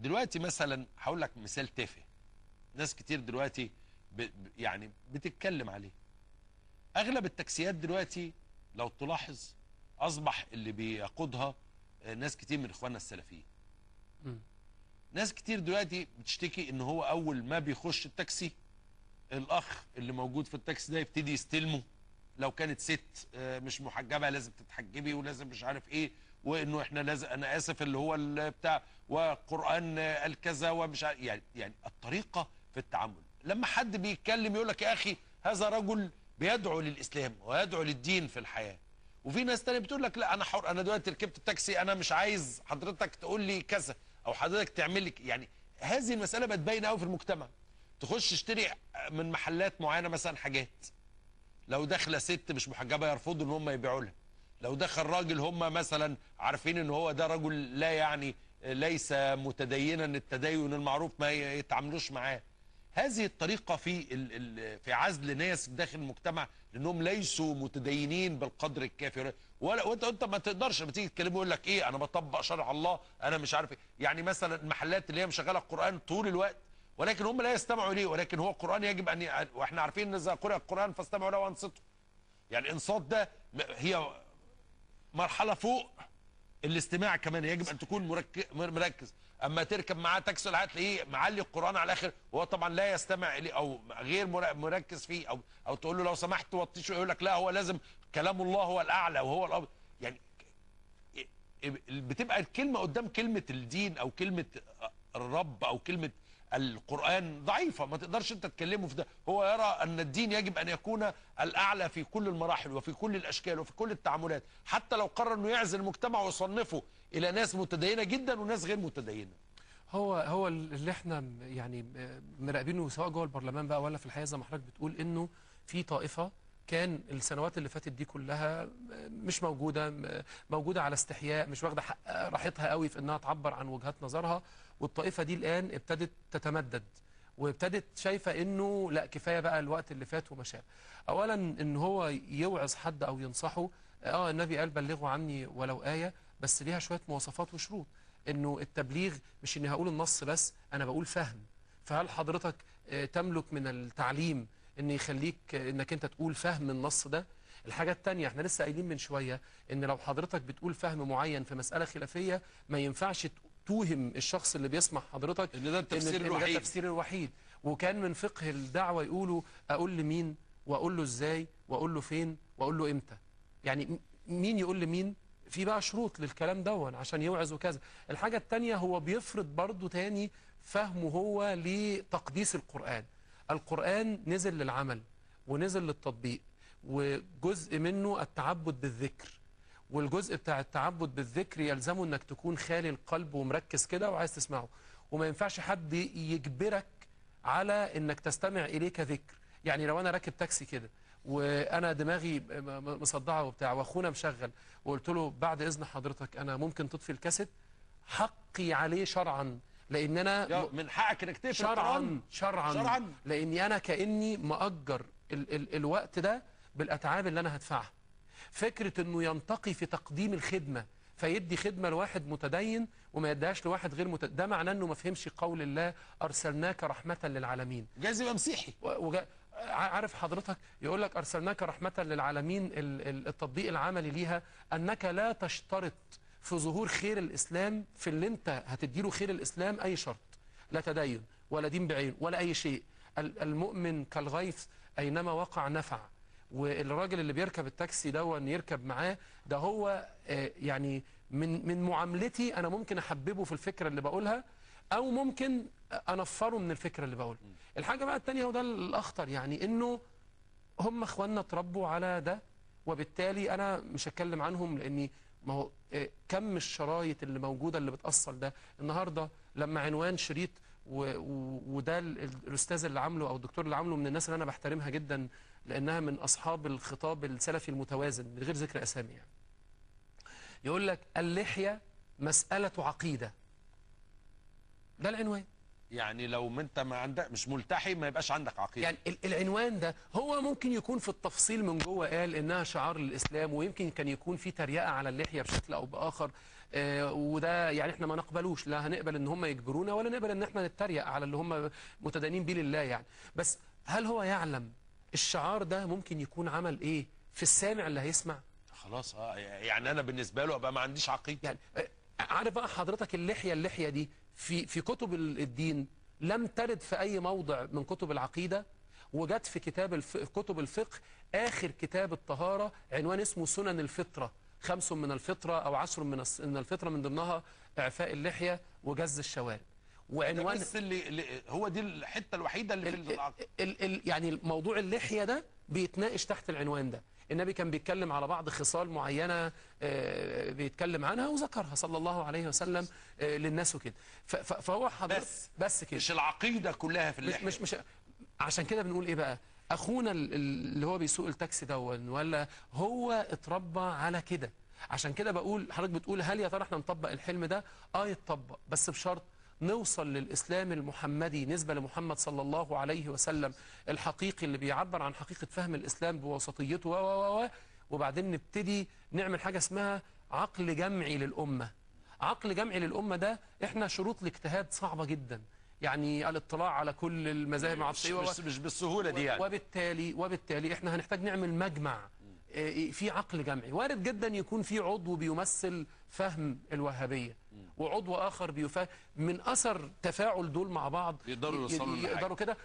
دلوقتي مثلا هقول لك مثال تافه، ناس كتير دلوقتي يعني بتتكلم عليه. اغلب التاكسيات دلوقتي لو تلاحظ اصبح اللي بيقودها ناس كتير من اخواننا السلفيين. ناس كتير دلوقتي بتشتكي ان هو اول ما بيخش التاكسي الاخ اللي موجود في التاكسي ده يبتدي يستلمه. لو كانت ست مش محجبه لازم تتحجبي ولازم مش عارف ايه، وانه احنا لازم، انا اسف اللي هو بتاع، وقران قال كذا ومش عارف، يعني الطريقه في التعامل. لما حد بيتكلم يقول لك يا اخي هذا رجل بيدعو للاسلام ويدعو للدين في الحياه. وفي ناس تانية بتقول لك لا انا حر، انا دلوقتي ركبت التاكسي انا مش عايز حضرتك تقول لي كذا او حضرتك تعمل لي يعني. هذه المساله بقت باينه قوي في المجتمع. تخش تشتري من محلات معينه مثلا حاجات، لو داخله ست مش محجبه يرفضوا ان هم يبيعوا لها. لو دخل راجل هم مثلا عارفين ان هو ده رجل لا يعني ليس متدينا التدين المعروف ما يتعاملوش معاه. هذه الطريقه في عزل ناس داخل المجتمع لانهم ليسوا متدينين بالقدر الكافي. وانت ما تقدرش لما تيجي تكلمه يقول لك ايه انا بطبق شرع الله انا مش عارف ايه. يعني مثلا المحلات اللي هي مشغله القران طول الوقت ولكن هم لا يستمعوا اليه، ولكن هو القران يجب ان، واحنا عارفين ان اذا قرأ القران فاستمعوا له وانصتوا. يعني الانصات ده هي مرحله فوق الاستماع كمان، يجب ان تكون مركز. اما تركب معاه تاكسي هتلاقيه معلي القران على الاخر وهو طبعا لا يستمع اليه او غير مركز فيه، او تقول له لو سمحت وطي شويه يقول لك لا هو لازم كلام الله هو الاعلى وهو الأفضل. يعني بتبقى الكلمه قدام كلمه الدين او كلمه الرب او كلمه القرآن ضعيفة، ما تقدرش انت تكلمه في ده. هو يرى ان الدين يجب ان يكون الاعلى في كل المراحل وفي كل الاشكال وفي كل التعاملات، حتى لو قرر انه يعزل المجتمع ويصنفه الى ناس متدينة جدا وناس غير متدينة. هو اللي احنا يعني مراقبينه سواء جوه البرلمان بقى ولا في الحقيقة زي ما حضرتك بتقول، انه في طائفة كان السنوات اللي فاتت دي كلها مش موجودة على استحياء، مش واخدة راحتها قوي في انها تعبر عن وجهات نظرها. والطائفة دي الآن ابتدت تتمدد وابتدت شايفة انه لا كفاية بقى الوقت اللي فات وما شابه. اولا ان هو يوعظ حد او ينصحه، النبي قال بلغوا عني ولو آية، بس ليها شوية مواصفات وشروط. انه التبليغ مش اني هقول النص بس، انا بقول فهم. فهل حضرتك تملك من التعليم ان يخليك انك انت تقول فهم النص ده؟ الحاجة التانية احنا لسه قايلين من شوية ان لو حضرتك بتقول فهم معين في مسألة خلافية ما ينفعش توهم الشخص اللي بيسمع حضرتك ان ده التفسير الوحيد. ده التفسير الوحيد. وكان من فقه الدعوة يقولوا اقول لمين واقول له ازاي واقول له فين واقول له امتى. يعني مين يقول لمين؟ في بقى شروط للكلام دون عشان يوعظ وكذا. الحاجة التانية هو بيفرض برضو تاني فهمه هو لتقديس القرآن. القرآن نزل للعمل ونزل للتطبيق، وجزء منه التعبد بالذكر، والجزء بتاع التعبد بالذكر يلزمه انك تكون خالي القلب ومركز كده وعايز تسمعه، وما ينفعش حد يجبرك على انك تستمع اليه كذكر. يعني لو انا راكب تاكسي كده وانا دماغي مصدعه وبتاع واخونا مشغل وقلت له بعد اذن حضرتك انا ممكن تطفي الكاسيت، حقي عليه شرعا، لان انا من حقك انك تقفل شرعا لاني انا كاني مأجر الوقت ده بالاتعاب اللي انا هدفعها. فكره انه ينتقي في تقديم الخدمه فيدي خدمه لواحد متدين وما يديهاش لواحد غير متدين، ده معناه انه ما فهمش قول الله ارسلناك رحمه للعالمين. جايز يبقى مسيحي. عارف حضرتك يقول لك أرسلناك رحمة للعالمين، التطبيق العملي ليها أنك لا تشترط في ظهور خير الإسلام في اللي أنت هتديله خير الإسلام أي شرط، لا تدين ولا دين بعين ولا أي شيء. المؤمن كالغيث أينما وقع نفع. والراجل اللي بيركب التاكسي ده يركب معاه ده هو يعني من معاملتي أنا ممكن أحببه في الفكرة اللي بقولها أو ممكن أنفره من الفكرة اللي بقولها. الحاجة بقى التانية وده الأخطر، يعني إنه هم إخواننا اتربوا على ده، وبالتالي أنا مش هتكلم عنهم لأني ما هو كم الشرايط اللي موجودة اللي بتأصل ده. النهاردة لما عنوان شريط وده الأستاذ اللي عامله أو الدكتور اللي عامله من الناس اللي أنا بحترمها جدا لأنها من أصحاب الخطاب السلفي المتوازن من غير ذكر أسامي، يعني يقول لك اللحية مسألة عقيدة. ده العنوان. يعني لو انت ما عندك مش ملتحي ما يبقاش عندك عقيده. يعني العنوان ده هو ممكن يكون في التفصيل من جوه قال انها شعار للاسلام، ويمكن كان يكون في تريقه على اللحيه بشكل او باخر، وده يعني احنا ما نقبلوش، لا هنقبل ان هم يجبرونا ولا نقبل ان احنا نتريق على اللي هم متدينين بيه لله يعني. بس هل هو يعلم الشعار ده ممكن يكون عمل ايه في السامع اللي هيسمع؟ خلاص يعني انا بالنسبه له ابقى ما عنديش عقيده. يعني عارف بقى حضرتك اللحيه دي في كتب الدين لم ترد في اي موضع من كتب العقيده، وجت في كتب الفقه اخر كتاب الطهاره عنوان اسمه سنن الفطره، 5 من الفطره او 10 من الفطره، من ضمنها اعفاء اللحيه وجز الشوارب. وعنوان بس اللي هو دي الحته الوحيده اللي في العقيده. يعني موضوع اللحيه ده بيتناقش تحت العنوان ده. النبي كان بيتكلم على بعض خصال معينة بيتكلم عنها وذكرها صلى الله عليه وسلم للناس وكده. فهو حضرتك بس كده، مش العقيدة كلها في اللحية. مش عشان كده بنقول ايه بقى، اخونا اللي هو بيسوق التاكسي دون ولا هو اتربى على كده. عشان كده بقول حضرتك بتقول هل يا ترى احنا نطبق الحلم ده؟ يتطبق، بس بشرط نوصل للإسلام المحمدي نسبة لمحمد صلى الله عليه وسلم الحقيقي اللي بيعبر عن حقيقة فهم الإسلام بوسطيته وبعدين نبتدي نعمل حاجة اسمها عقل جمعي للأمة. عقل جمعي للأمة ده احنا شروط الاجتهاد صعبة جدا، يعني الاطلاع على كل المذاهب مش بالسهولة دي يعني. وبالتالي احنا هنحتاج نعمل مجمع في عقل جمعي. وارد جدا يكون في عضو بيمثل فهم الوهابية وعضو آخر بيفهم، من أثر تفاعل دول مع بعض يقدروا يوصلوا كده.